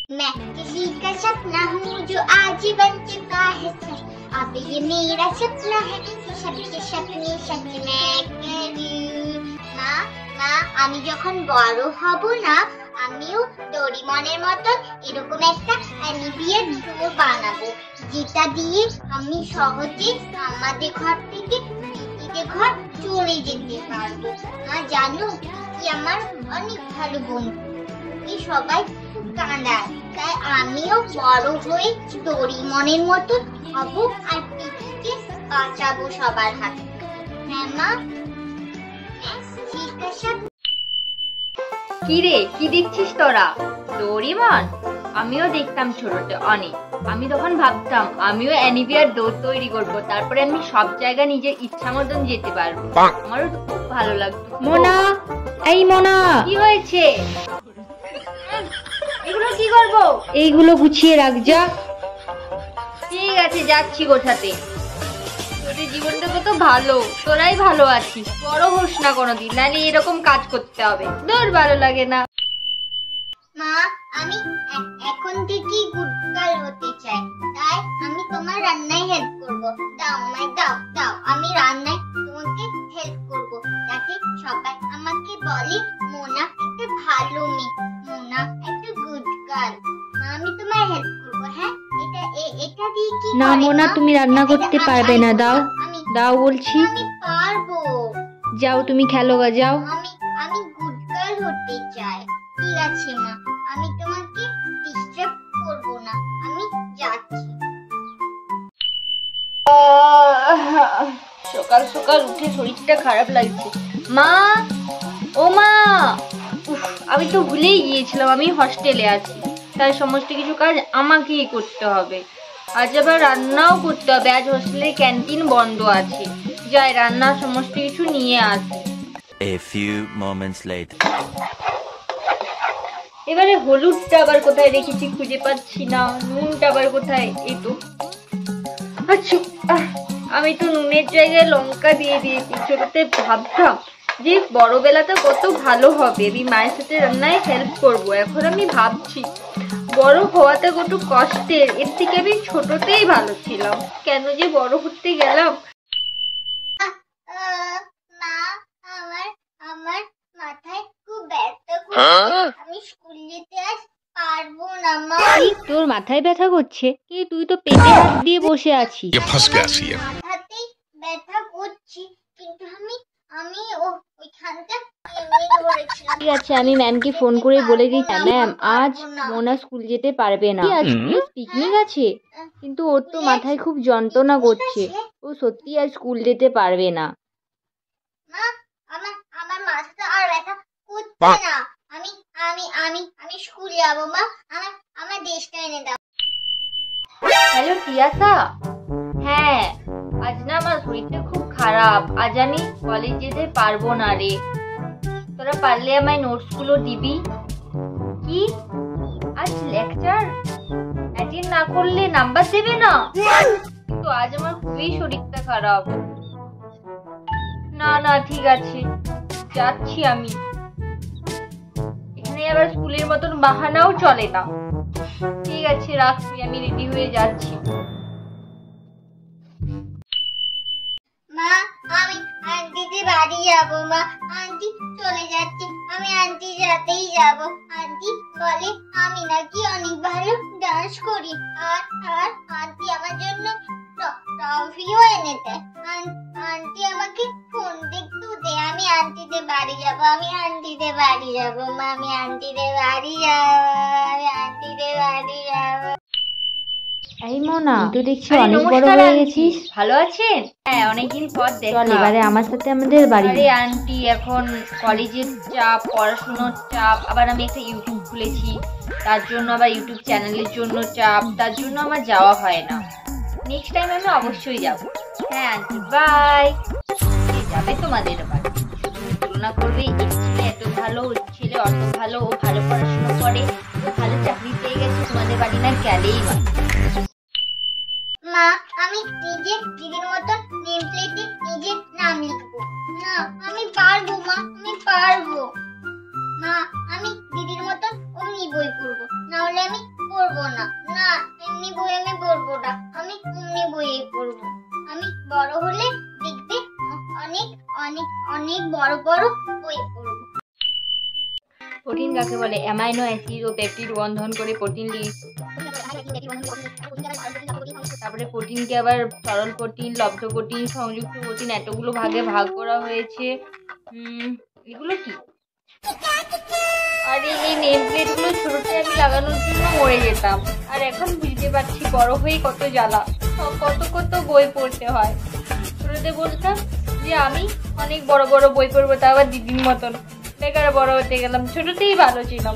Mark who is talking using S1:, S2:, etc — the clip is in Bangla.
S1: मैं किसी का सपना हूँ जो आज बन चुका है सच। अब ये मेरा सपना है कि सबके सपने सच मैं करूँ। মা মা আমি যখন বড় হব না আমিও ডোরিমনের মতো এরকম একটা অ্যানিবিয়ার ডোর বানাবো, যেটা দিয়ে আমি সহজে আমাদের ঘর থেকে দিদিদের ঘর চলে যেতে পারবো। মা জানো কি আমার অনেক ভালো বন্ধু, এই সবাই খুব কাঁদায়, তাই আমিও বড় হয়ে ডোরিমনের মতো হব আর পিপিকে বাঁচাবো সবার হাত। হ্যাঁ মা,
S2: কি রে, কি দেখছিস তোরা? ডোরিমন? আমিও দেখতাম ছোটতে অনেক। আমি তখন ভাবতাম আমিও অ্যানিবিয়ার ডোর তৈরি করব, তারপরে আমি সব জায়গা নিজের ইচ্ছা মতন যেতে পারবো। আমারও তো খুব ভালো লাগতো।
S3: মোনা, এই মোনা,
S2: কি হয়েছে? এগুলো কি করবো?
S3: এইগুলো গুছিয়ে রাখ যা।
S2: ঠিক আছে, যাচ্ছি গোছাতে। তোদের জীবনটা কত ভালো, তোরাই ভালো আছিস। বড় হোস না কোনোদিন, নাহলে এরকম কাজ করতে হবে। তোর ভালো লাগে না।
S1: মা আমি এখন থেকেই গুড গার্ল হতে চাই, তাই আমি তোমার রান্নায় হেল্প করব। দাও আমায়, দাও দাও, আমি রান্নায় তোমাকে হেল্প করব, যাতে সবাই আমাকে বলে মোনা একটা ভালো মেয়ে, মোনা একটা গুড গার্ল। মা আমি তোমার হেল্প করব। হ্যাঁ, এটা দিয়ে কি
S3: না মোনা, তুমি রান্না করতে পারবে না। দাও দাও বলছি।
S1: আমি পারবো।
S3: যাও তুমি খেলো গা, যাও।
S1: আমি গুড গার্ল হতে চাই। ঠিক আছে মা, আমি তোমাকে ডিস্টার্ব করব না, আমি যাচ্ছি।
S2: সকাল সকাল উঠে শরীরটা খারাপ লাগছে। মা, ও মা, আমি তো ভুলেই গিয়েছিলাম আমি হস্টেলে আছি, তাই সমস্ত কিছু কাজ আমাকেই করতে হবে। আজ আবার রান্নাও করতে হবে। আজ হোস্টেলের ক্যান্টিন বন্ধ আছে। যাই রান্নার সমস্ত কিছু নিয়ে আসি।
S4: A few moments later.
S2: এবারে হলুদটা আবার কোথায় রেখেছি খুঁজে পাচ্ছি না, নুনটা আবার কোথায়? এই তো। আচ্ছা, আমি তো নুনের জায়গায় লঙ্কা দিয়ে দিয়েছি। ছোটতে ভাবতাম যে বড়বেলাটা কত ভালো হবে, আমি মায়ের সাথে রান্নায় হেল্প করব। এখন আমি ভাবছি বড় হওয়াটা কত কষ্টের, এর থেকে আমি ছোটতেই ভালো ছিলাম। কেন যে বড় হতে গেলাম।
S1: মা আমার মাথায় খুব ব্যথা করছে, আমি স্কুল যেতে আজ পারবো না মা।
S3: তোর মাথায় ব্যথা করছে? কি তুই তো পেটে হাত দিয়ে বসে আছিস।
S1: মাথাতেই ব্যথা করছি, কিন্তু আমি ওইখানটা
S3: ঠিক আছে, আমি ম্যামকে ফোন করে বলে দিচ্ছি। ম্যাম, আজ মোনা স্কুল যেতে পারবে না। পিকনিক আছে, কিন্তু ওর তো মাথায় খুব যন্ত্রণা করছে, ও সত্যি আজ স্কুল যেতে পারবে না।
S1: মা আমার মাথাটা আর ব্যথা করছে না, আমি স্কুল যাবো। মা আমার ড্রেসটা এনে দাও।
S2: হ্যালো টিয়াসা, হ্যাঁ আজ না আমার শরীরটা খুব খারাপ, আজ আমি কলেজ যেতে পারবো না রে। তোরা পারলে আমায় নোটস গুলো দিবি। কি আজ লেকচার অ্যাটেন্ড না করলে নাম্বার দেবে না? কিন্তু আজ আমার খুবই শরীরটা খারাপ। না না ঠিক আছে, যাচ্ছি আমি। এখানে আবার স্কুলের মতন বাহানাও চলে না। ঠিক আছে রাখছি, আমি রেডি হয়ে যাচ্ছি।
S1: মা আমি আন্টিদের বাড়ি যাবো। মা আন্টি চলে যাচ্ছে, আমি আন্টির সাথেই যাবো। আন্টি বলে আমি নাকি অনেক ভালো ডান্স করি, আর আন্টি আমার জন্য ট্রফিও এনে দেয়। আন্টি আমাকে ফোন দেখতেও দেয়। আমি আন্টিদের বাড়ি যাবো, আমি আন্টিদের বাড়ি যাবো। মা আমি আন্টিদের বাড়ি যাবো, আমি আন্টিদের বাড়ি যাবো।
S3: এই মোনা, তুই দেখছি অনেক বড় হয়ে গেছিস।
S2: ভালো আছেন? হ্যাঁ, অনেকদিন পর দেখা।
S3: চল এবারে আমার সাথে আমাদের বাড়ি।
S2: আরে আন্টি, এখন কলেজের চাপ, পড়াশোনার চাপ, আবার আমি একটা ইউটিউব খুলেছি, তার জন্য আবার ইউটিউব চ্যানেলের জন্য চাপ, তার জন্য আমার যাওয়া হয় না। নেক্সট টাইম আমি অবশ্যই যাব। হ্যাঁ আন্টি, বাই। যাবে তোমাদের বাড়ি, তুলনা করবে এই ছেলে এত ভালো, ওই ছেলে অত ভালো, ও ভালো পড়াশোনা করে, ও ভালো চাকরি পেয়ে গেছে, তোমাদের বাড়ি না গেলেই হয়।
S1: মা আমি নিজে দিদির মতো নেম প্লেটে নিজের নাম লিখবো। না আমি পারবো মা, অনেক বড় বড় বই পড়বো।
S2: প্রোটিন কাকে বলে? অ্যামাইনো অ্যাসিড ও পেপটিড বন্ধন করে প্রোটিন তারপরে প্রোটিনকে আবার তরল প্রোটিন, লব্ধ প্রোটিন, সংযুক্ত প্রোটিন এতগুলো ভাগে ভাগ করা হয়েছে। এগুলো কি? আর এই নেম প্লেটগুলো ছোটতে আমি লাগানোর জন্য মরে যেতাম, আর এখন বুঝতে পারছি বড় হয়ে কত জ্বালা, কত কত বই পড়তে হয়। ছোটতে বলতাম যে আমি অনেক বড় বড় বই পড়বো, তা আবার দিদির মতন। বেকার বড় হতে গেলাম, ছোটতেই ভালো ছিলাম।